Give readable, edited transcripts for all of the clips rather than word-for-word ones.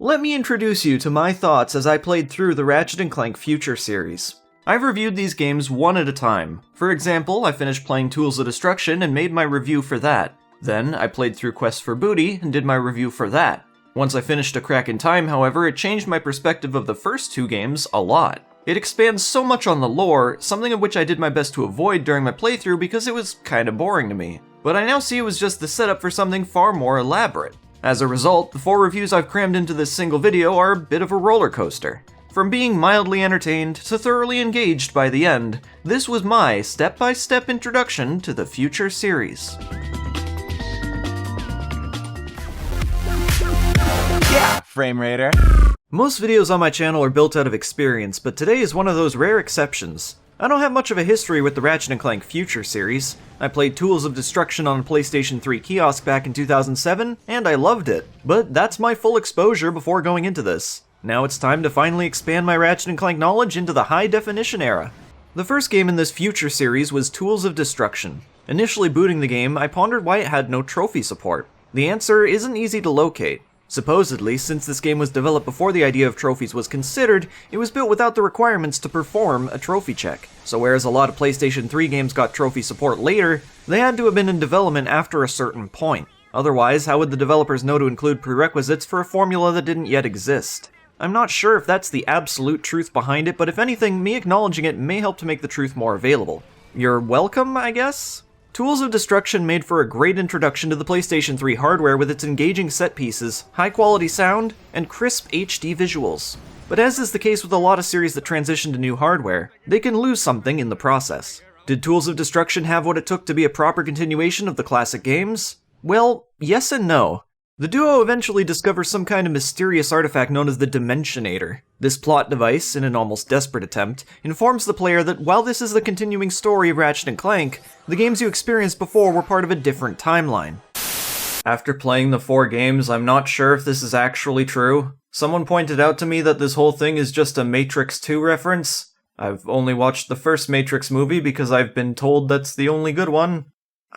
Let me introduce you to my thoughts as I played through the Ratchet & Clank Future series. I've reviewed these games one at a time. For example, I finished playing Tools of Destruction and made my review for that. Then, I played through Quest for Booty and did my review for that. Once I finished A Crack in Time, however, it changed my perspective of the first two games a lot. It expands so much on the lore, something of which I did my best to avoid during my playthrough because it was kinda boring to me. But I now see it was just the setup for something far more elaborate. As a result, the 4 reviews I've crammed into this single video are a bit of a roller coaster. From being mildly entertained to thoroughly engaged by the end, this was my step-by-step introduction to the Future series. Yeah, Frame Raider. Most videos on my channel are built out of experience, but today is one of those rare exceptions. I don't have much of a history with the Ratchet & Clank Future series. I played Tools of Destruction on a PlayStation 3 kiosk back in 2007, and I loved it. But that's my full exposure before going into this. Now it's time to finally expand my Ratchet & Clank knowledge into the high-definition era. The first game in this Future series was Tools of Destruction. Initially booting the game, I pondered why it had no trophy support. The answer isn't easy to locate. Supposedly, since this game was developed before the idea of trophies was considered, it was built without the requirements to perform a trophy check. So whereas a lot of PlayStation 3 games got trophy support later, they had to have been in development after a certain point. Otherwise, how would the developers know to include prerequisites for a formula that didn't yet exist? I'm not sure if that's the absolute truth behind it, but if anything, me acknowledging it may help to make the truth more available. You're welcome, I guess? Tools of Destruction made for a great introduction to the PlayStation 3 hardware with its engaging set pieces, high-quality sound, and crisp HD visuals. But as is the case with a lot of series that transition to new hardware, they can lose something in the process. Did Tools of Destruction have what it took to be a proper continuation of the classic games? Well, yes and no. The duo eventually discovers some kind of mysterious artifact known as the Dimensionator. This plot device, in an almost desperate attempt, informs the player that while this is the continuing story of Ratchet & Clank, the games you experienced before were part of a different timeline. After playing the 4 games, I'm not sure if this is actually true. Someone pointed out to me that this whole thing is just a Matrix 2 reference. I've only watched the first Matrix movie because I've been told that's the only good one.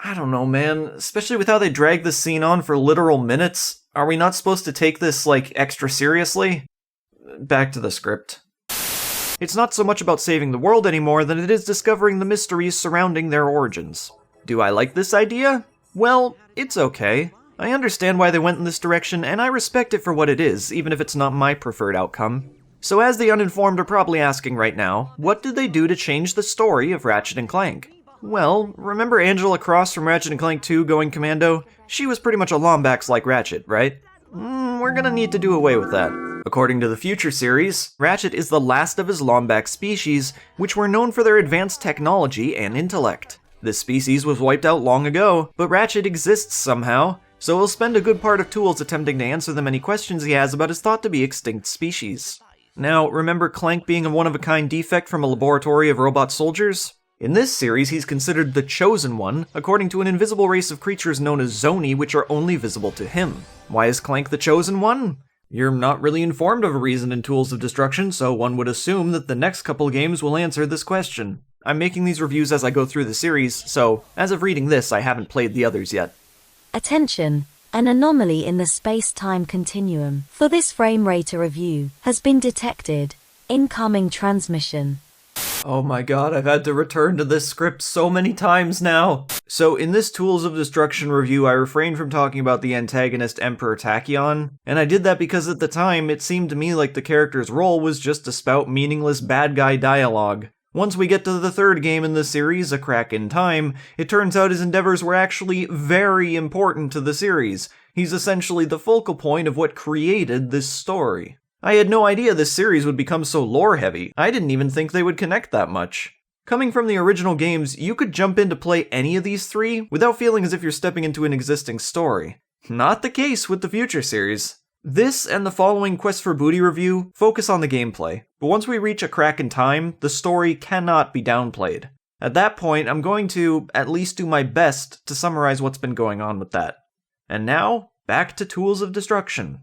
I don't know, man, especially with how they drag this scene on for literal minutes. Are we not supposed to take this, extra seriously? Back to the script. It's not so much about saving the world anymore than it is discovering the mysteries surrounding their origins. Do I like this idea? Well, it's okay. I understand why they went in this direction, and I respect it for what it is, even if it's not my preferred outcome. So as the uninformed are probably asking right now, what did they do to change the story of Ratchet & Clank? Well, remember Angela Cross from Ratchet & Clank 2 going commando? She was pretty much a Lombax like Ratchet, right? We're gonna need to do away with that. According to the Future series, Ratchet is the last of his Lombax species, which were known for their advanced technology and intellect. This species was wiped out long ago, but Ratchet exists somehow, so he'll spend a good part of Tools attempting to answer the many questions he has about his thought-to-be extinct species. Now, remember Clank being a one-of-a-kind defect from a laboratory of robot soldiers? In this series, he's considered the Chosen One, according to an invisible race of creatures known as Zoni, which are only visible to him. Why is Clank the Chosen One? You're not really informed of a reason in Tools of Destruction, so one would assume that the next couple games will answer this question. I'm making these reviews as I go through the series, so as of reading this, I haven't played the others yet. Attention! An anomaly in the space-time continuum for this Frame Raider review has been detected. Incoming transmission. Oh my god, I've had to return to this script so many times now! So in this Tools of Destruction review, I refrained from talking about the antagonist Emperor Tachyon, and I did that because at the time, it seemed to me like the character's role was just to spout meaningless bad guy dialogue. Once we get to the 3rd game in the series, A Crack in Time, it turns out his endeavors were actually very important to the series. He's essentially the focal point of what created this story. I had no idea this series would become so lore-heavy. I didn't even think they would connect that much. Coming from the original games, you could jump in to play any of these 3 without feeling as if you're stepping into an existing story. Not the case with the Future series. This and the following Quest for Booty review focus on the gameplay, but once we reach A Crack in Time, the story cannot be downplayed. At that point, I'm going to at least do my best to summarize what's been going on with that. And now, back to Tools of Destruction.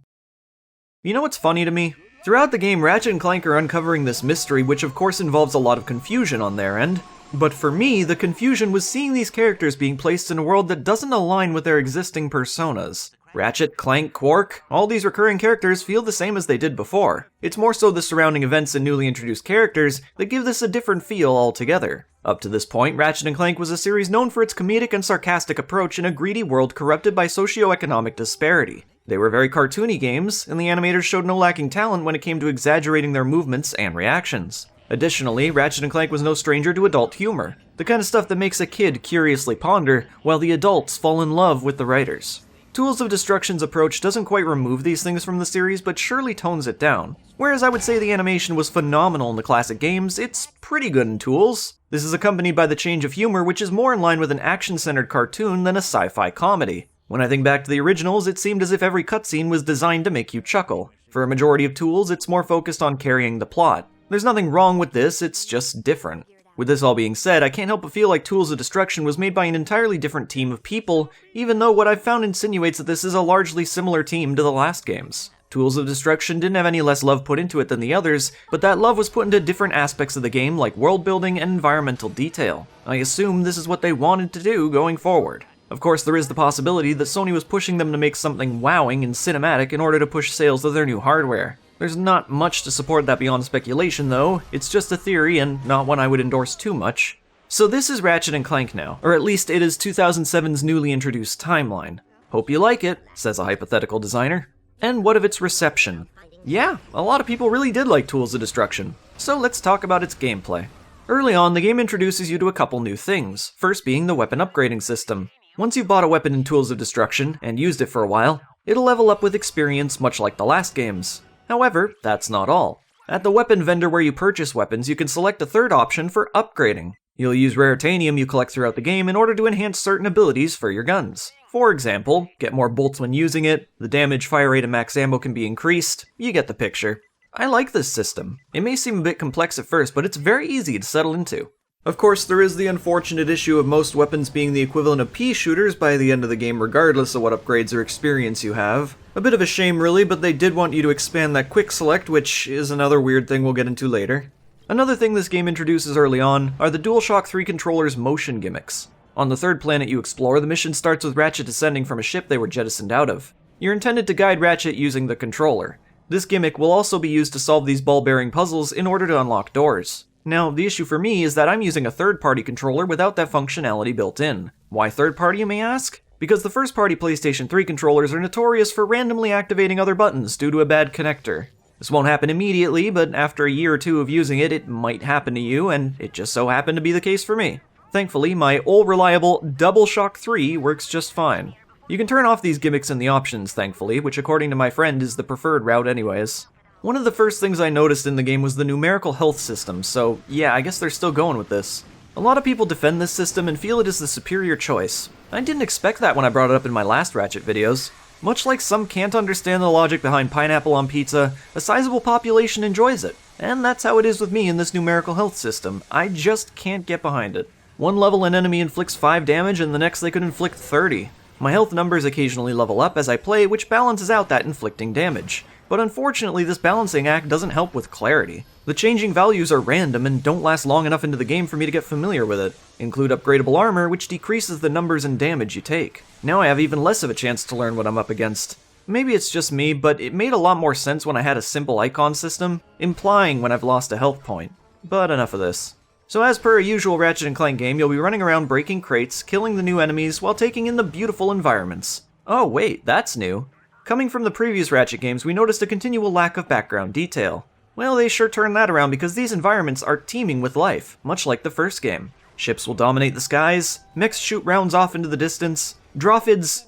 You know what's funny to me? Throughout the game, Ratchet and Clank are uncovering this mystery, which of course involves a lot of confusion on their end. But for me, the confusion was seeing these characters being placed in a world that doesn't align with their existing personas. Ratchet, Clank, Quark, all these recurring characters feel the same as they did before. It's more so the surrounding events and newly introduced characters that give this a different feel altogether. Up to this point, Ratchet & Clank was a series known for its comedic and sarcastic approach in a greedy world corrupted by socioeconomic disparity. They were very cartoony games, and the animators showed no lacking talent when it came to exaggerating their movements and reactions. Additionally, Ratchet & Clank was no stranger to adult humor, the kind of stuff that makes a kid curiously ponder, while the adults fall in love with the writers. Tools of Destruction's approach doesn't quite remove these things from the series, but surely tones it down. Whereas I would say the animation was phenomenal in the classic games, it's pretty good in Tools. This is accompanied by the change of humor, which is more in line with an action-centered cartoon than a sci-fi comedy. When I think back to the originals, it seemed as if every cutscene was designed to make you chuckle. For a majority of Tools, it's more focused on carrying the plot. There's nothing wrong with this, it's just different. With this all being said, I can't help but feel like Tools of Destruction was made by an entirely different team of people, even though what I've found insinuates that this is a largely similar team to the last games. Tools of Destruction didn't have any less love put into it than the others, but that love was put into different aspects of the game like world building and environmental detail. I assume this is what they wanted to do going forward. Of course, there is the possibility that Sony was pushing them to make something wowing and cinematic in order to push sales of their new hardware. There's not much to support that beyond speculation though, it's just a theory and not one I would endorse too much. So this is Ratchet & Clank now, or at least it is 2007's newly introduced timeline. Hope you like it, says a hypothetical designer. And what of its reception? Yeah, a lot of people really did like Tools of Destruction, so let's talk about its gameplay. Early on, the game introduces you to a couple new things, first being the weapon upgrading system. Once you've bought a weapon in Tools of Destruction and used it for a while, it'll level up with experience much like the last games. However, that's not all. At the weapon vendor where you purchase weapons, you can select a third option for upgrading. You'll use raritanium you collect throughout the game in order to enhance certain abilities for your guns. For example, get more bolts when using it, the damage, fire rate, and max ammo can be increased, you get the picture. I like this system. It may seem a bit complex at first, but it's very easy to settle into. Of course, there is the unfortunate issue of most weapons being the equivalent of pea shooters by the end of the game regardless of what upgrades or experience you have. A bit of a shame really, but they did want you to expand that quick select, which is another weird thing we'll get into later. Another thing this game introduces early on are the DualShock 3 controller's motion gimmicks. On the third planet you explore, the mission starts with Ratchet descending from a ship they were jettisoned out of. You're intended to guide Ratchet using the controller. This gimmick will also be used to solve these ball-bearing puzzles in order to unlock doors. Now, the issue for me is that I'm using a third-party controller without that functionality built in. Why third-party, you may ask? Because the first-party PlayStation 3 controllers are notorious for randomly activating other buttons due to a bad connector. This won't happen immediately, but after a year or two of using it, it might happen to you, and it just so happened to be the case for me. Thankfully, my all-reliable DualShock 3 works just fine. You can turn off these gimmicks in the options, thankfully, which according to my friend is the preferred route anyways. One of the first things I noticed in the game was the numerical health system, so yeah, I guess they're still going with this. A lot of people defend this system and feel it is the superior choice. I didn't expect that when I brought it up in my last Ratchet videos. Much like some can't understand the logic behind pineapple on pizza, a sizable population enjoys it. And that's how it is with me in this numerical health system. I just can't get behind it. One level an enemy inflicts 5 damage and the next they could inflict 30. My health numbers occasionally level up as I play, which balances out that inflicting damage. But unfortunately, this balancing act doesn't help with clarity. The changing values are random and don't last long enough into the game for me to get familiar with it. Include upgradable armor, which decreases the numbers and damage you take. Now I have even less of a chance to learn what I'm up against. Maybe it's just me, but it made a lot more sense when I had a simple icon system, implying when I've lost a health point. But enough of this. So as per a usual Ratchet & Clank game, you'll be running around breaking crates, killing the new enemies, while taking in the beautiful environments. Oh wait, that's new. Coming from the previous Ratchet games, we noticed a continual lack of background detail. Well, they sure turned that around because these environments are teeming with life, much like the first game. Ships will dominate the skies, mechs shoot rounds off into the distance, Drophids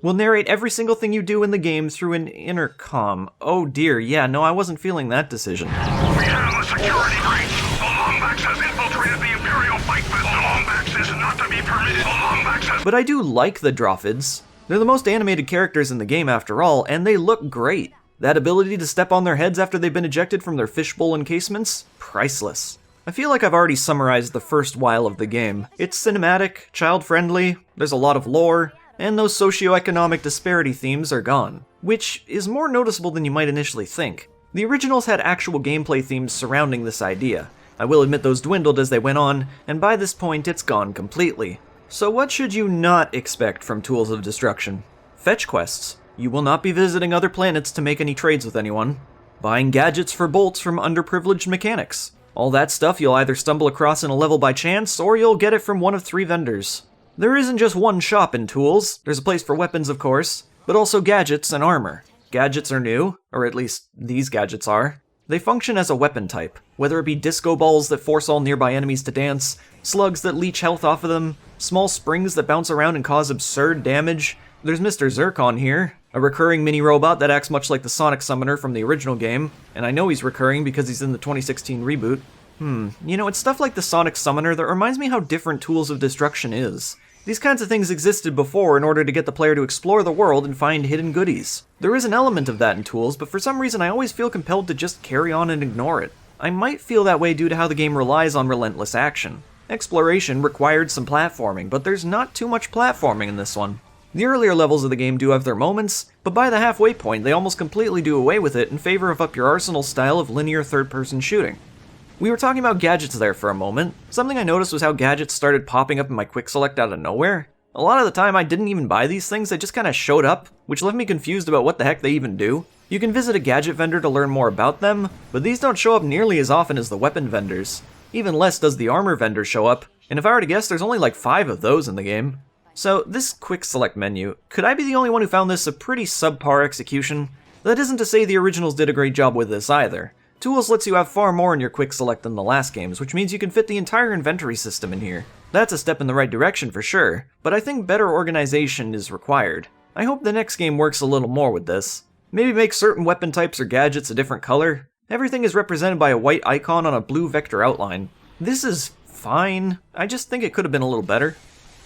will narrate every single thing you do in the game through an intercom. Oh dear, yeah, no, I wasn't feeling that decision. We have a security breach. The Lombax has infiltrated the Imperial fight vessel. The Lombax is not to be permitted. The Lombax has... But I do like the Drophids. They're the most animated characters in the game after all, and they look great. That ability to step on their heads after they've been ejected from their fishbowl encasements? Priceless. I feel like I've already summarized the first while of the game. It's cinematic, child-friendly, there's a lot of lore, and those socioeconomic disparity themes are gone, which is more noticeable than you might initially think. The originals had actual gameplay themes surrounding this idea. I will admit those dwindled as they went on, and by this point it's gone completely. So what should you not expect from Tools of Destruction? Fetch quests. You will not be visiting other planets to make any trades with anyone. Buying gadgets for bolts from underprivileged mechanics. All that stuff you'll either stumble across in a level by chance, or you'll get it from one of 3 vendors. There isn't just one shop in Tools. There's a place for weapons, of course, but also gadgets and armor. Gadgets are new, or at least these gadgets are. They function as a weapon type, whether it be disco balls that force all nearby enemies to dance, slugs that leech health off of them, small springs that bounce around and cause absurd damage. There's Mr. Zircon here, a recurring mini-robot that acts much like the Sonic Summoner from the original game, and I know he's recurring because he's in the 2016 reboot. You know, it's stuff like the Sonic Summoner that reminds me how different Tools of Destruction is. These kinds of things existed before in order to get the player to explore the world and find hidden goodies. There is an element of that in Tools, but for some reason I always feel compelled to just carry on and ignore it. I might feel that way due to how the game relies on relentless action. Exploration required some platforming, but there's not too much platforming in this one. The earlier levels of the game do have their moments, but by the halfway point they almost completely do away with it in favor of up your arsenal style of linear third-person shooting. We were talking about gadgets there for a moment. Something I noticed was how gadgets started popping up in my quick select out of nowhere. A lot of the time I didn't even buy these things, they just kinda showed up, which left me confused about what the heck they even do. You can visit a gadget vendor to learn more about them, but these don't show up nearly as often as the weapon vendors. Even less does the armor vendor show up, and if I were to guess, there's only like 5 of those in the game. So, this quick select menu, could I be the only one who found this a pretty subpar execution? That isn't to say the originals did a great job with this either. Tools lets you have far more in your quick select than the last games, which means you can fit the entire inventory system in here. That's a step in the right direction for sure, but I think better organization is required. I hope the next game works a little more with this. Maybe make certain weapon types or gadgets a different color. Everything is represented by a white icon on a blue vector outline. This is fine, I just think it could have been a little better.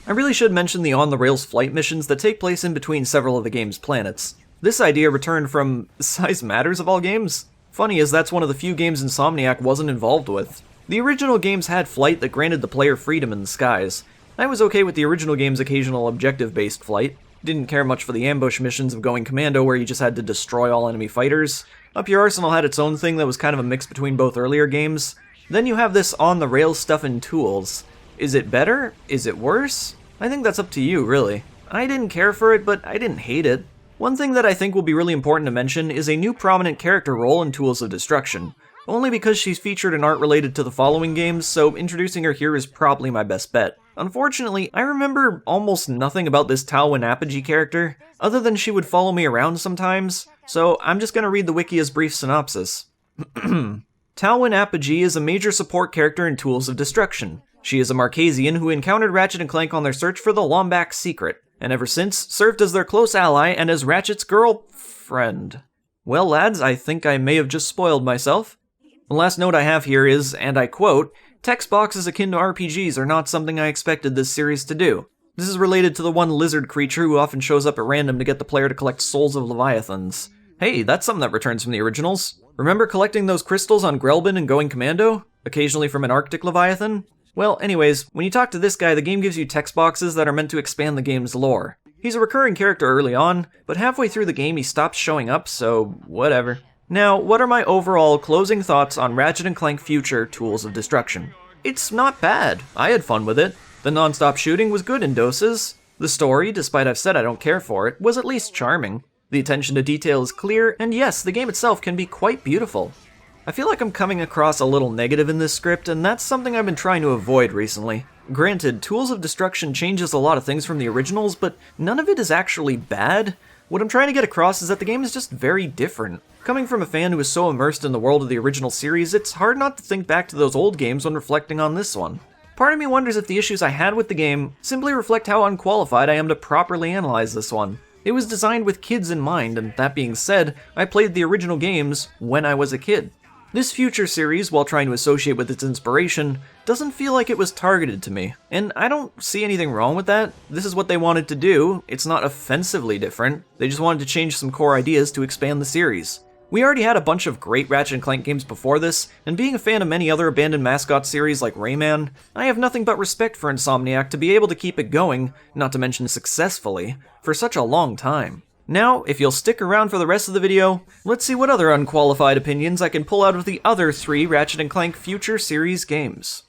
I really should mention the on-the-rails flight missions that take place in between several of the game's planets. This idea returned from Size Matters of all games. Funny as that's one of the few games Insomniac wasn't involved with. The original games had flight that granted the player freedom in the skies. I was okay with the original game's occasional objective-based flight. Didn't care much for the ambush missions of going commando where you just had to destroy all enemy fighters. Up Your Arsenal had its own thing that was kind of a mix between both earlier games. Then you have this on-the-rails stuff in Tools. Is it better? Is it worse? I think that's up to you, really. I didn't care for it, but I didn't hate it. One thing that I think will be really important to mention is a new prominent character role in Tools of Destruction. Only because she's featured in art related to the following games, so introducing her here is probably my best bet. Unfortunately, I remember almost nothing about this Talwyn Apogee character, other than she would follow me around sometimes, so I'm just gonna read the wiki's brief synopsis. Talwyn Apogee is a major support character in Tools of Destruction. She is a Marquesian who encountered Ratchet and Clank on their search for the Lombax secret, and ever since served as their close ally and as Ratchet's girlfriend. Well, lads, I think I may have just spoiled myself. The last note I have here is, and I quote, "Text boxes akin to RPGs are not something I expected this series to do." This is related to the one lizard creature who often shows up at random to get the player to collect souls of leviathans. Hey, that's something that returns from the originals. Remember collecting those crystals on Grelbin and going commando? Occasionally from an Arctic leviathan? Well, anyways, when you talk to this guy, the game gives you text boxes that are meant to expand the game's lore. He's a recurring character early on, but halfway through the game he stops showing up, so whatever. Now, what are my overall closing thoughts on Ratchet & Clank Future Tools of Destruction? It's not bad. I had fun with it. The non-stop shooting was good in doses. The story, despite I've said I don't care for it, was at least charming. The attention to detail is clear, and yes, the game itself can be quite beautiful. I feel like I'm coming across a little negative in this script, and that's something I've been trying to avoid recently. Granted, Tools of Destruction changes a lot of things from the originals, but none of it is actually bad. What I'm trying to get across is that the game is just very different. Coming from a fan who is so immersed in the world of the original series, it's hard not to think back to those old games when reflecting on this one. Part of me wonders if the issues I had with the game simply reflect how unqualified I am to properly analyze this one. It was designed with kids in mind, and that being said, I played the original games when I was a kid. This future series, while trying to associate with its inspiration, doesn't feel like it was targeted to me, and I don't see anything wrong with that. This is what they wanted to do. It's not offensively different. They just wanted to change some core ideas to expand the series. We already had a bunch of great Ratchet & Clank games before this, and being a fan of many other abandoned mascot series like Rayman, I have nothing but respect for Insomniac to be able to keep it going, not to mention successfully, for such a long time. Now, if you'll stick around for the rest of the video, let's see what other unqualified opinions I can pull out of the other 3 Ratchet & Clank Future Series games.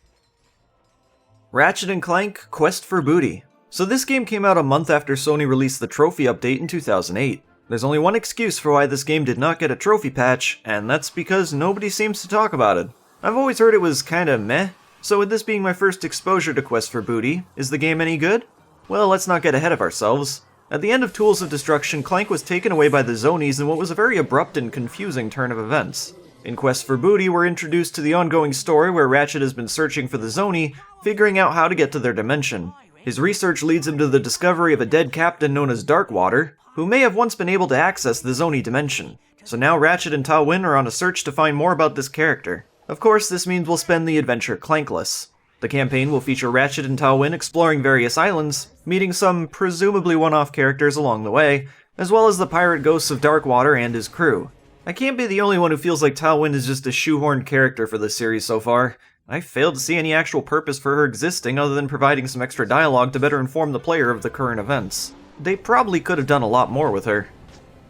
Ratchet & Clank Quest for Booty. So this game came out a month after Sony released the trophy update in 2008. There's only one excuse for why this game did not get a trophy patch, and that's because nobody seems to talk about it. I've always heard it was kinda meh, so with this being my first exposure to Quest for Booty, is the game any good? Well, let's not get ahead of ourselves. At the end of Tools of Destruction, Clank was taken away by the Zonies in what was a very abrupt and confusing turn of events. In Quest for Booty, we're introduced to the ongoing story where Ratchet has been searching for the Zoni, figuring out how to get to their dimension. His research leads him to the discovery of a dead captain known as Darkwater, who may have once been able to access the Zoni dimension. So now Ratchet and Talwyn are on a search to find more about this character. Of course, this means we'll spend the adventure Clankless. The campaign will feature Ratchet and Talwyn exploring various islands, meeting some presumably one-off characters along the way, as well as the pirate ghosts of Darkwater and his crew. I can't be the only one who feels like Talwyn is just a shoehorned character for this series so far. I failed to see any actual purpose for her existing other than providing some extra dialogue to better inform the player of the current events. They probably could have done a lot more with her.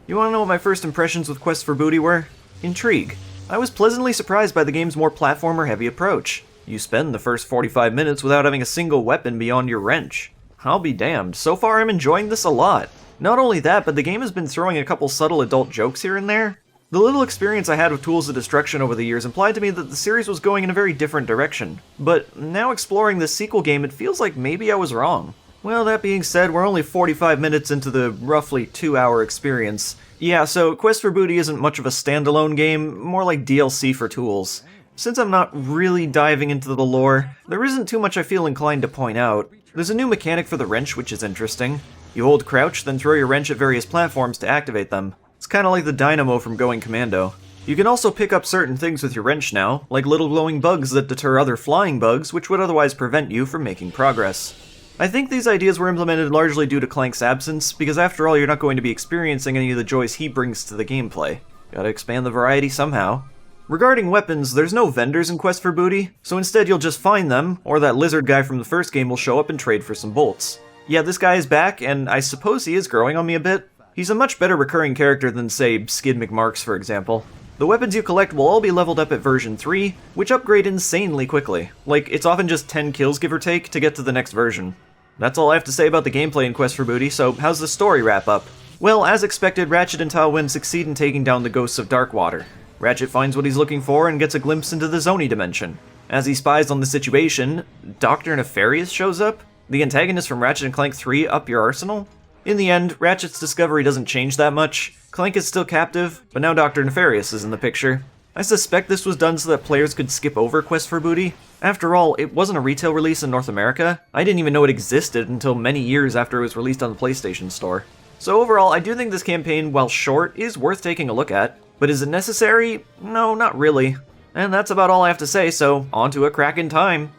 You wanna know what my first impressions with Quest for Booty were? Intrigue. I was pleasantly surprised by the game's more platformer-heavy approach. You spend the first 45 minutes without having a single weapon beyond your wrench. I'll be damned, so far I'm enjoying this a lot. Not only that, but the game has been throwing a couple subtle adult jokes here and there. The little experience I had with Tools of Destruction over the years implied to me that the series was going in a very different direction. But now exploring this sequel game, it feels like maybe I was wrong. Well, that being said, we're only 45 minutes into the roughly 2-hour experience. Yeah, so Quest for Booty isn't much of a standalone game, more like DLC for Tools. Since I'm not really diving into the lore, there isn't too much I feel inclined to point out. There's a new mechanic for the wrench, which is interesting. You hold crouch, then throw your wrench at various platforms to activate them. It's kinda like the dynamo from Going Commando. You can also pick up certain things with your wrench now, like little glowing bugs that deter other flying bugs, which would otherwise prevent you from making progress. I think these ideas were implemented largely due to Clank's absence, because after all, you're not going to be experiencing any of the joys he brings to the gameplay. Gotta expand the variety somehow. Regarding weapons, there's no vendors in Quest for Booty, so instead you'll just find them, or that lizard guy from the first game will show up and trade for some bolts. Yeah, this guy is back, and I suppose he is growing on me a bit. He's a much better recurring character than, say, Skid McMarks, for example. The weapons you collect will all be leveled up at version 3, which upgrade insanely quickly. Like, it's often just 10 kills, give or take, to get to the next version. That's all I have to say about the gameplay in Quest for Booty, so how's the story wrap up? Well, as expected, Ratchet and Talwyn succeed in taking down the ghosts of Darkwater. Ratchet finds what he's looking for and gets a glimpse into the Zoni dimension. As he spies on the situation, Dr. Nefarious shows up? The antagonist from Ratchet & Clank 3 up your arsenal? In the end, Ratchet's discovery doesn't change that much. Clank is still captive, but now Dr. Nefarious is in the picture. I suspect this was done so that players could skip over Quest for Booty. After all, it wasn't a retail release in North America. I didn't even know it existed until many years after it was released on the PlayStation Store. So overall, I do think this campaign, while short, is worth taking a look at. But is it necessary? No, not really. And that's about all I have to say, so on to A Crack in Time.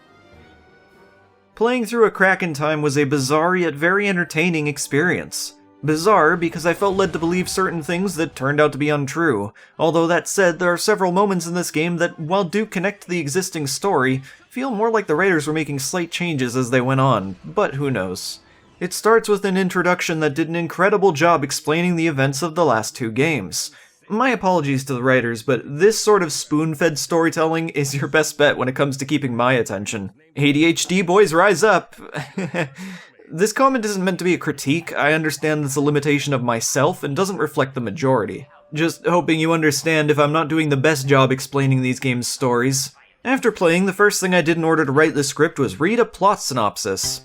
Playing through A Crack in Time was a bizarre yet very entertaining experience. Bizarre because I felt led to believe certain things that turned out to be untrue. Although that said, there are several moments in this game that, while do connect to the existing story, feel more like the writers were making slight changes as they went on, but who knows. It starts with an introduction that did an incredible job explaining the events of the last two games. My apologies to the writers, but this sort of spoon-fed storytelling is your best bet when it comes to keeping my attention. ADHD boys, rise up! This comment isn't meant to be a critique. I understand it's a limitation of myself and doesn't reflect the majority. Just hoping you understand if I'm not doing the best job explaining these games' stories. After playing, the first thing I did in order to write the script was read a plot synopsis.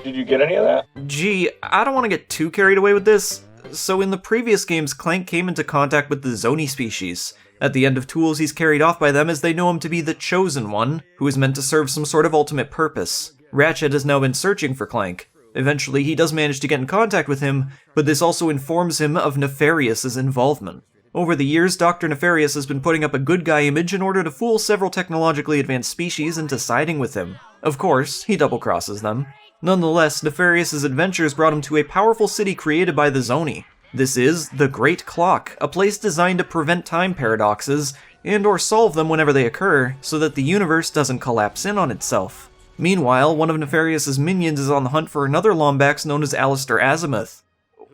Did you get any of that? Gee, I don't want to get too carried away with this. So in the previous games, Clank came into contact with the Zoni species. At the end of Tools, he's carried off by them as they know him to be the Chosen One, who is meant to serve some sort of ultimate purpose. Ratchet has now been searching for Clank. Eventually, he does manage to get in contact with him, but this also informs him of Nefarious's involvement. Over the years, Dr. Nefarious has been putting up a good guy image in order to fool several technologically advanced species into siding with him. Of course, he double-crosses them. Nonetheless, Nefarious's adventures brought him to a powerful city created by the Zoni. This is the Great Clock, a place designed to prevent time paradoxes, and/or solve them whenever they occur, so that the universe doesn't collapse in on itself. Meanwhile, one of Nefarious's minions is on the hunt for another Lombax known as Alistair Azimuth.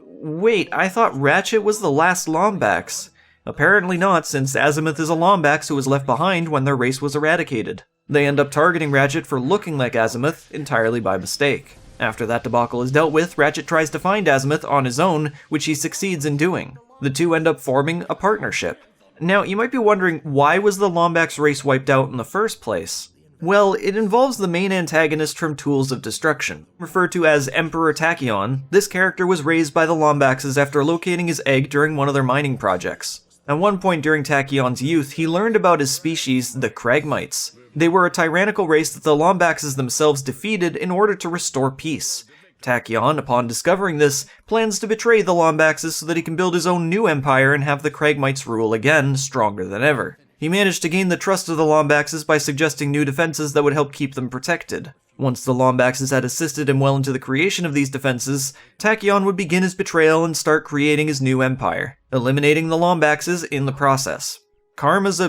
Wait, I thought Ratchet was the last Lombax. Apparently not, since Azimuth is a Lombax who was left behind when their race was eradicated. They end up targeting Ratchet for looking like Azimuth entirely by mistake. After that debacle is dealt with, Ratchet tries to find Azimuth on his own, which he succeeds in doing. The two end up forming a partnership. Now, you might be wondering, why was the Lombax race wiped out in the first place? Well, it involves the main antagonist from Tools of Destruction. Referred to as Emperor Tachyon, this character was raised by the Lombaxes after locating his egg during one of their mining projects. At one point during Tachyon's youth, he learned about his species, the Kragmites. They were a tyrannical race that the Lombaxes themselves defeated in order to restore peace. Tachyon, upon discovering this, plans to betray the Lombaxes so that he can build his own new empire and have the Kragmites rule again, stronger than ever. He managed to gain the trust of the Lombaxes by suggesting new defenses that would help keep them protected. Once the Lombaxes had assisted him well into the creation of these defenses, Tachyon would begin his betrayal and start creating his new empire, eliminating the Lombaxes in the process. Karma's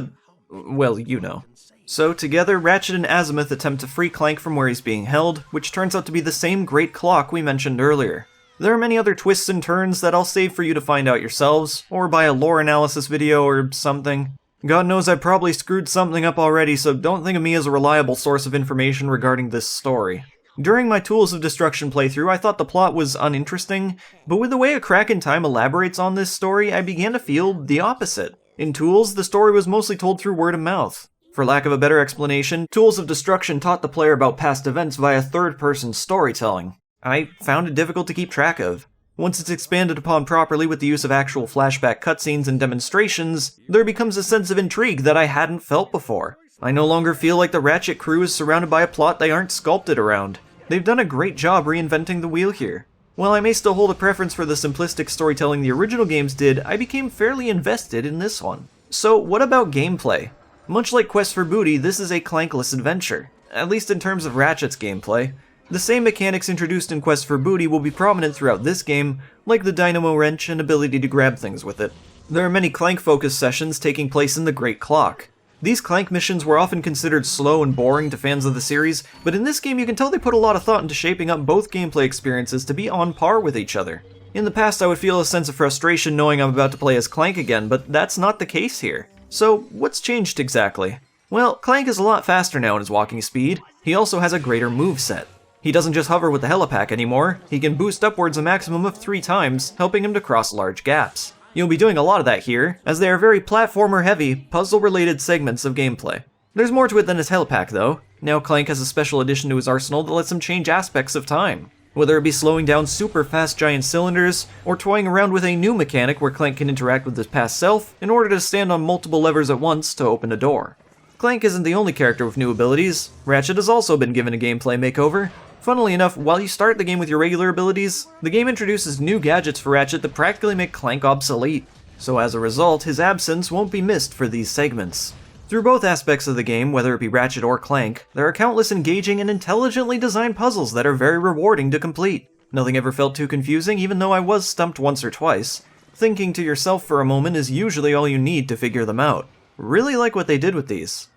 well, you know. So together, Ratchet and Azimuth attempt to free Clank from where he's being held, which turns out to be the same great clock we mentioned earlier. There are many other twists and turns that I'll save for you to find out yourselves, or buy a lore analysis video or something. God knows I probably screwed something up already, so don't think of me as a reliable source of information regarding this story. During my Tools of Destruction playthrough, I thought the plot was uninteresting, but with the way A Crack in Time elaborates on this story, I began to feel the opposite. In Tools, the story was mostly told through word of mouth. For lack of a better explanation, Tools of Destruction taught the player about past events via third-person storytelling. I found it difficult to keep track of. Once it's expanded upon properly with the use of actual flashback cutscenes and demonstrations, there becomes a sense of intrigue that I hadn't felt before. I no longer feel like the Ratchet crew is surrounded by a plot they aren't sculpted around. They've done a great job reinventing the wheel here. While I may still hold a preference for the simplistic storytelling the original games did, I became fairly invested in this one. So what about gameplay? Much like Quest for Booty, this is a Clankless adventure, at least in terms of Ratchet's gameplay. The same mechanics introduced in Quest for Booty will be prominent throughout this game, like the dynamo wrench and ability to grab things with it. There are many Clank-focused sessions taking place in the Great Clock. These Clank missions were often considered slow and boring to fans of the series, but in this game you can tell they put a lot of thought into shaping up both gameplay experiences to be on par with each other. In the past I would feel a sense of frustration knowing I'm about to play as Clank again, but that's not the case here. So, what's changed exactly? Well, Clank is a lot faster now in his walking speed. He also has a greater moveset. He doesn't just hover with the helipack anymore, he can boost upwards a maximum of 3 times, helping him to cross large gaps. You'll be doing a lot of that here, as they are very platformer-heavy, puzzle-related segments of gameplay. There's more to it than his helipack, though. Now Clank has a special addition to his arsenal that lets him change aspects of time. Whether it be slowing down super-fast giant cylinders, or toying around with a new mechanic where Clank can interact with his past self in order to stand on multiple levers at once to open a door. Clank isn't the only character with new abilities. Ratchet has also been given a gameplay makeover. Funnily enough, while you start the game with your regular abilities, the game introduces new gadgets for Ratchet that practically make Clank obsolete. So as a result, his absence won't be missed for these segments. Through both aspects of the game, whether it be Ratchet or Clank, there are countless engaging and intelligently designed puzzles that are very rewarding to complete. Nothing ever felt too confusing, even though I was stumped once or twice. Thinking to yourself for a moment is usually all you need to figure them out. Really like what they did with these.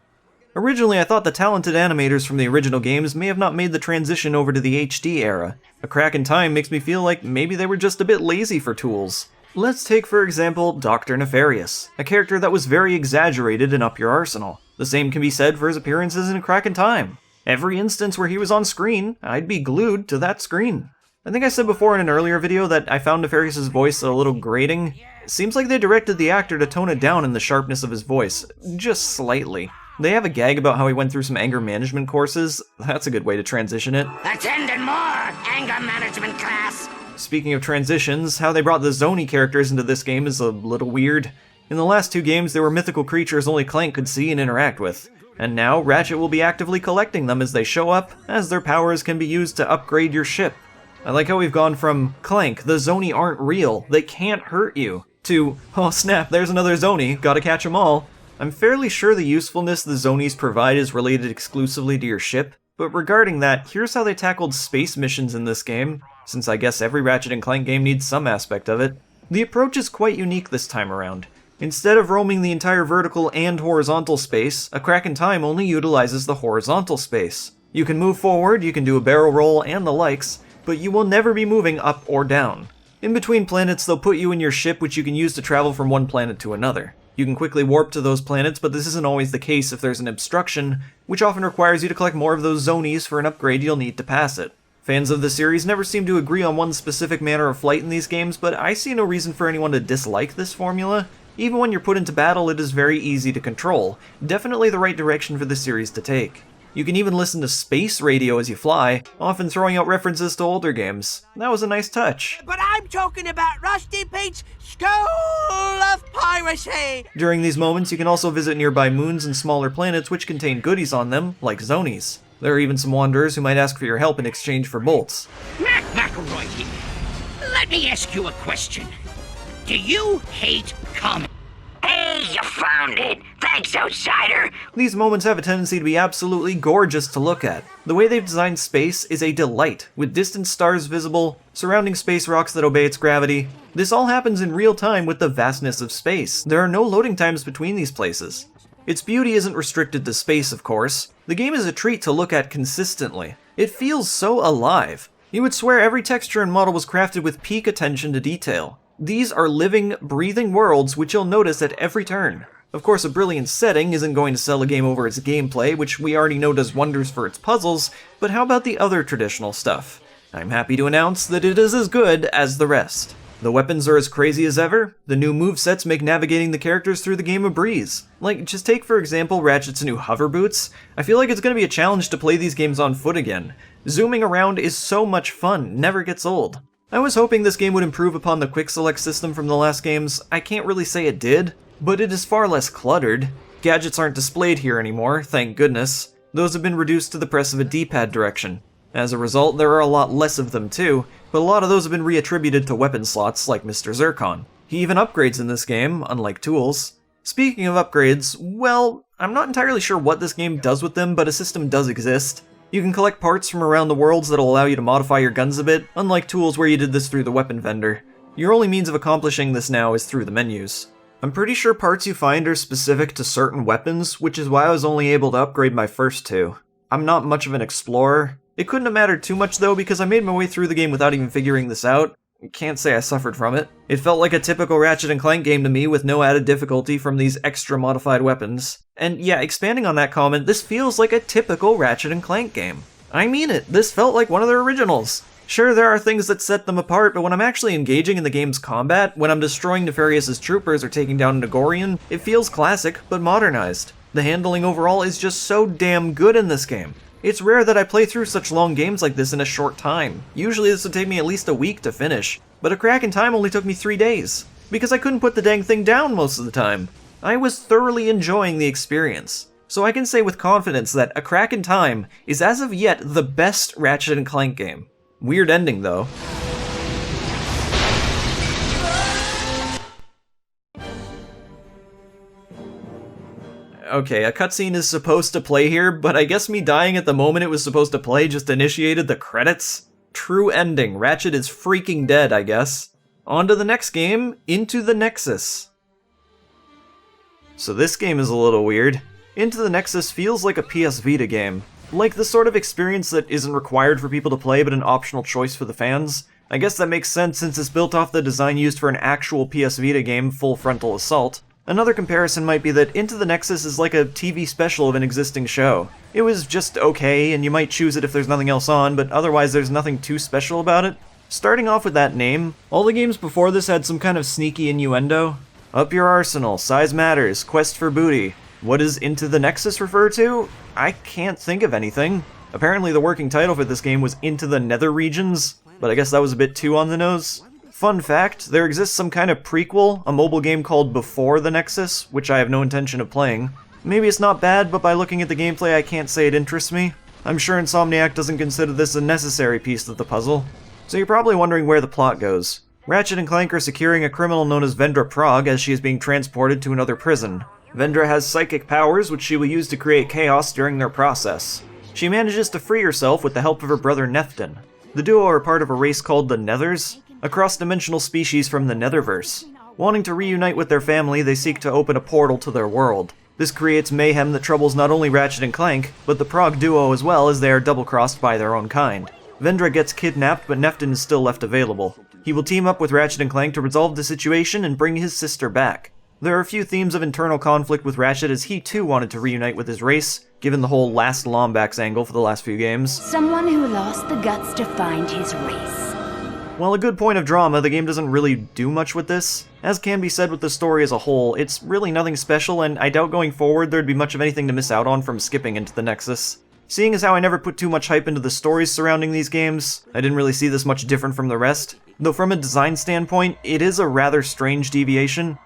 Originally, I thought the talented animators from the original games may have not made the transition over to the HD era. A Crack in Time makes me feel like maybe they were just a bit lazy for tools. Let's take, for example, Dr. Nefarious, a character that was very exaggerated in Up Your Arsenal. The same can be said for his appearances in A Crack in Time. Every instance where he was on screen, I'd be glued to that screen. I think I said before in an earlier video that I found Nefarious's voice a little grating. It seems like they directed the actor to tone it down in the sharpness of his voice, just slightly. They have a gag about how he went through some anger management courses. That's a good way to transition it. Attending more anger management class. Speaking of transitions, how they brought the Zoni characters into this game is a little weird. In the last 2 games, they were mythical creatures only Clank could see and interact with. And now, Ratchet will be actively collecting them as they show up, as their powers can be used to upgrade your ship. I like how we've gone from, Clank, the Zoni aren't real, they can't hurt you, to, oh snap, there's another Zoni, gotta catch 'em all. I'm fairly sure the usefulness the Zonies provide is related exclusively to your ship, but regarding that, here's how they tackled space missions in this game, since I guess every Ratchet and Clank game needs some aspect of it. The approach is quite unique this time around. Instead of roaming the entire vertical and horizontal space, A Crack in Time only utilizes the horizontal space. You can move forward, you can do a barrel roll and the likes, but you will never be moving up or down. In between planets, they'll put you in your ship, which you can use to travel from one planet to another. You can quickly warp to those planets, but this isn't always the case if there's an obstruction, which often requires you to collect more of those zonies for an upgrade you'll need to pass it. Fans of the series never seem to agree on one specific manner of flight in these games, but I see no reason for anyone to dislike this formula. Even when you're put into battle, it is very easy to control. Definitely the right direction for the series to take. You can even listen to space radio as you fly, often throwing out references to older games. That was a nice touch. But I'm talking about Rusty Pete's School of Piracy! During these moments, you can also visit nearby moons and smaller planets which contain goodies on them, like zonies. There are even some wanderers who might ask for your help in exchange for bolts. Mac McElroy here. Let me ask you a question. Do you hate comedy? Hey, you found it. Thanks, outsider. These moments have a tendency to be absolutely gorgeous to look at. The way they've designed space is a delight, with distant stars visible, surrounding space rocks that obey its gravity. This all happens in real time with the vastness of space. There are no loading times between these places. Its beauty isn't restricted to space, of course. The game is a treat to look at consistently. It feels so alive. You would swear every texture and model was crafted with peak attention to detail. These are living, breathing worlds which you'll notice at every turn. Of course, a brilliant setting isn't going to sell a game over its gameplay, which we already know does wonders for its puzzles, but how about the other traditional stuff? I'm happy to announce that it is as good as the rest. The weapons are as crazy as ever, the new movesets make navigating the characters through the game a breeze. Like, just take for example Ratchet's new hover boots. I feel like it's going to be a challenge to play these games on foot again. Zooming around is so much fun, never gets old. I was hoping this game would improve upon the quick select system from the last games. I can't really say it did, but it is far less cluttered. Gadgets aren't displayed here anymore, thank goodness. Those have been reduced to the press of a D-pad direction. As a result, there are a lot less of them too, but a lot of those have been reattributed to weapon slots like Mr. Zircon. He even upgrades in this game, unlike Tools. Speaking of upgrades, well, I'm not entirely sure what this game does with them, but a system does exist. You can collect parts from around the worlds that'll allow you to modify your guns a bit, unlike Tools where you did this through the weapon vendor. Your only means of accomplishing this now is through the menus. I'm pretty sure parts you find are specific to certain weapons, which is why I was only able to upgrade my first two. I'm not much of an explorer. It couldn't have mattered too much though, because I made my way through the game without even figuring this out. Can't say I suffered from it. It felt like a typical Ratchet & Clank game to me with no added difficulty from these extra modified weapons. And yeah, expanding on that comment, this feels like a typical Ratchet & Clank game. I mean it, this felt like one of their originals. Sure, there are things that set them apart, but when I'm actually engaging in the game's combat, when I'm destroying Nefarious's troopers or taking down Nagorian, it feels classic, but modernized. The handling overall is just so damn good in this game. It's rare that I play through such long games like this in a short time. Usually this would take me at least a week to finish, but A Crack in Time only took me 3 days, because I couldn't put the dang thing down most of the time. I was thoroughly enjoying the experience. So I can say with confidence that A Crack in Time is as of yet the best Ratchet & Clank game. Weird ending though. Okay, a cutscene is supposed to play here, but I guess me dying at the moment it was supposed to play just initiated the credits? True ending. Ratchet is freaking dead, I guess. On to the next game, Into the Nexus. So this game is a little weird. Into the Nexus feels like a PS Vita game. Like the sort of experience that isn't required for people to play but an optional choice for the fans. I guess that makes sense since it's built off the design used for an actual PS Vita game, Full Frontal Assault. Another comparison might be that Into the Nexus is like a TV special of an existing show. It was just okay, and you might choose it if there's nothing else on, but otherwise there's nothing too special about it. Starting off with that name, all the games before this had some kind of sneaky innuendo. Up your arsenal, size matters, quest for booty. What does Into the Nexus refer to? I can't think of anything. Apparently the working title for this game was Into the Nether Regions, but I guess that was a bit too on the nose. Fun fact, there exists some kind of prequel, a mobile game called Before the Nexus, which I have no intention of playing. Maybe it's not bad, but by looking at the gameplay I can't say it interests me. I'm sure Insomniac doesn't consider this a necessary piece of the puzzle. So you're probably wondering where the plot goes. Ratchet and Clank are securing a criminal known as Vendra Prague as she is being transported to another prison. Vendra has psychic powers which she will use to create chaos during their process. She manages to free herself with the help of her brother Neftin. The duo are part of a race called the Nethers, a cross-dimensional species from the Netherverse. Wanting to reunite with their family, they seek to open a portal to their world. This creates mayhem that troubles not only Ratchet and Clank, but the Prague duo as well, as they are double-crossed by their own kind. Vendra gets kidnapped, but Neftin is still left available. He will team up with Ratchet and Clank to resolve the situation and bring his sister back. There are a few themes of internal conflict with Ratchet, as he too wanted to reunite with his race, given the whole last Lombax angle for the last few games. Someone who lost the guts to find his race. While a good point of drama, the game doesn't really do much with this. As can be said with the story as a whole, it's really nothing special, and I doubt going forward there'd be much of anything to miss out on from skipping into the Nexus. Seeing as how I never put too much hype into the stories surrounding these games, I didn't really see this much different from the rest, though from a design standpoint, it is a rather strange deviation.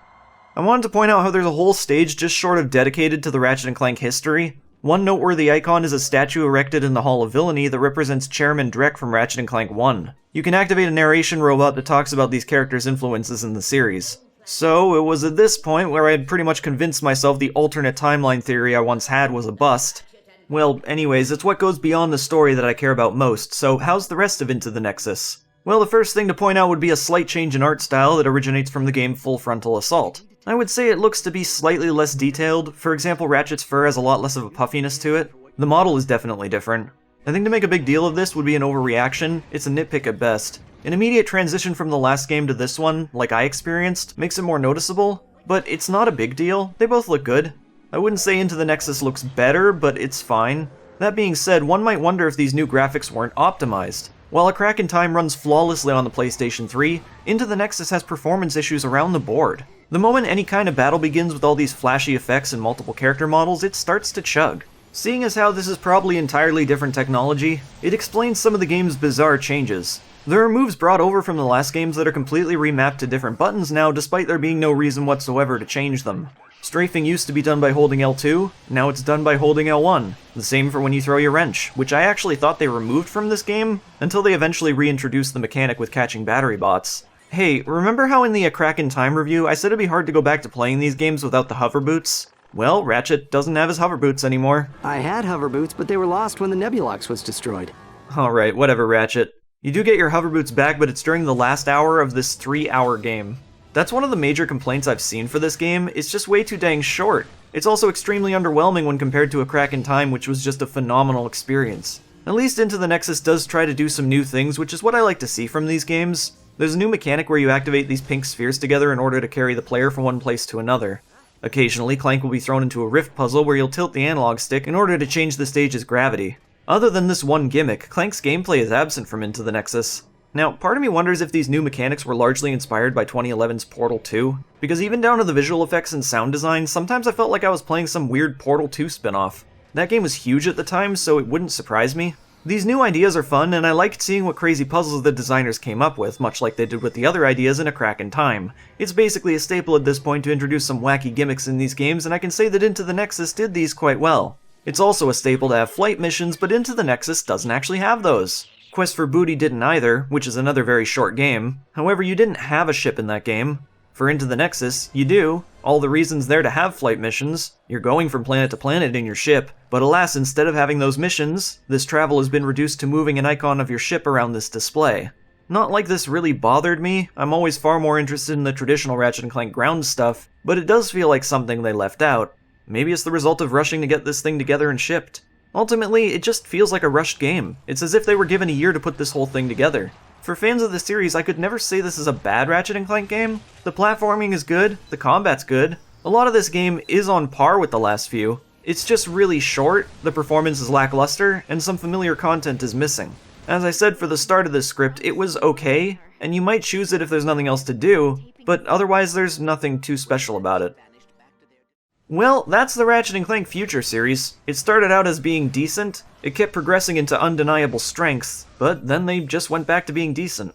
I wanted to point out how there's a whole stage just short of dedicated to the Ratchet & Clank history. One noteworthy icon is a statue erected in the Hall of Villainy that represents Chairman Drek from Ratchet & Clank 1. You can activate a narration robot that talks about these characters' influences in the series. So, it was at this point where I had pretty much convinced myself the alternate timeline theory I once had was a bust. Well, anyways, it's what goes beyond the story that I care about most, so how's the rest of Into the Nexus? Well, the first thing to point out would be a slight change in art style that originates from the game Full Frontal Assault. I would say it looks to be slightly less detailed. For example, Ratchet's fur has a lot less of a puffiness to it. The model is definitely different. I think to make a big deal of this would be an overreaction. It's a nitpick at best. An immediate transition from the last game to this one, like I experienced, makes it more noticeable, but it's not a big deal. They both look good. I wouldn't say Into the Nexus looks better, but it's fine. That being said, one might wonder if these new graphics weren't optimized. While A Crack in Time runs flawlessly on the PlayStation 3, Into the Nexus has performance issues around the board. The moment any kind of battle begins with all these flashy effects and multiple character models, it starts to chug. Seeing as how this is probably entirely different technology, it explains some of the game's bizarre changes. There are moves brought over from the last games that are completely remapped to different buttons now, despite there being no reason whatsoever to change them. Strafing used to be done by holding L2, now it's done by holding L1. The same for when you throw your wrench, which I actually thought they removed from this game, until they eventually reintroduced the mechanic with catching battery bots. Hey, remember how in the A Crack in Time review I said it'd be hard to go back to playing these games without the hover boots? Well, Ratchet doesn't have his hover boots anymore. I had hover boots, but they were lost when the Nebulox was destroyed. Alright, whatever, Ratchet. You do get your hover boots back, but it's during the last hour of this 3-hour game. That's one of the major complaints I've seen for this game. It's just way too dang short. It's also extremely underwhelming when compared to A Crack in Time, which was just a phenomenal experience. At least Into the Nexus does try to do some new things, which is what I like to see from these games. There's a new mechanic where you activate these pink spheres together in order to carry the player from one place to another. Occasionally, Clank will be thrown into a rift puzzle where you'll tilt the analog stick in order to change the stage's gravity. Other than this one gimmick, Clank's gameplay is absent from Into the Nexus. Now, part of me wonders if these new mechanics were largely inspired by 2011's Portal 2, because even down to the visual effects and sound design, sometimes I felt like I was playing some weird Portal 2 spin-off. That game was huge at the time, so it wouldn't surprise me. These new ideas are fun, and I liked seeing what crazy puzzles the designers came up with, much like they did with the other ideas in A Crack in Time. It's basically a staple at this point to introduce some wacky gimmicks in these games, and I can say that Into the Nexus did these quite well. It's also a staple to have flight missions, but Into the Nexus doesn't actually have those. Quest for Booty didn't either, which is another very short game. However, you didn't have a ship in that game. For Into the Nexus, you do. All the reasons there to have flight missions. You're going from planet to planet in your ship, but alas, instead of having those missions, this travel has been reduced to moving an icon of your ship around this display. Not like this really bothered me. I'm always far more interested in the traditional Ratchet & Clank ground stuff, but it does feel like something they left out. Maybe it's the result of rushing to get this thing together and shipped. Ultimately, it just feels like a rushed game. It's as if they were given a year to put this whole thing together. For fans of the series, I could never say this is a bad Ratchet & Clank game. The platforming is good, the combat's good. A lot of this game is on par with the last few. It's just really short, the performance is lackluster, and some familiar content is missing. As I said for the start of this script, it was okay, and you might choose it if there's nothing else to do, but otherwise there's nothing too special about it. Well, that's the Ratchet & Clank Future series. It started out as being decent, it kept progressing into undeniable strengths, but then they just went back to being decent.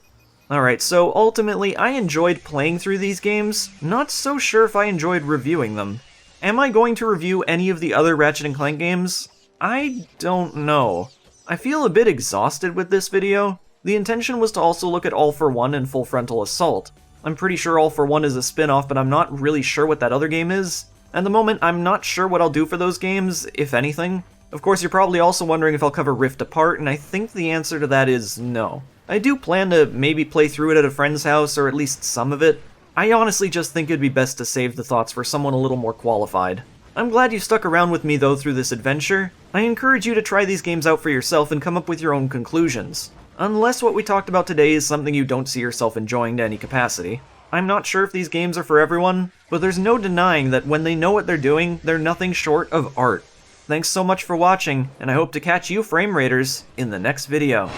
Alright, so ultimately I enjoyed playing through these games, not so sure if I enjoyed reviewing them. Am I going to review any of the other Ratchet & Clank games? I don't know. I feel a bit exhausted with this video. The intention was to also look at All for One and Full Frontal Assault. I'm pretty sure All for One is a spin-off, but I'm not really sure what that other game is. At the moment, I'm not sure what I'll do for those games, if anything. Of course, you're probably also wondering if I'll cover Rift Apart, and I think the answer to that is no. I do plan to maybe play through it at a friend's house, or at least some of it. I honestly just think it'd be best to save the thoughts for someone a little more qualified. I'm glad you stuck around with me though through this adventure. I encourage you to try these games out for yourself and come up with your own conclusions. Unless what we talked about today is something you don't see yourself enjoying to any capacity. I'm not sure if these games are for everyone, but there's no denying that when they know what they're doing, they're nothing short of art. Thanks so much for watching, and I hope to catch you Frame Raiders in the next video.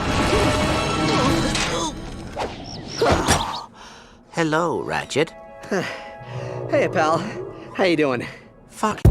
Hello, Ratchet. Hey, pal. How you doing? Fuck.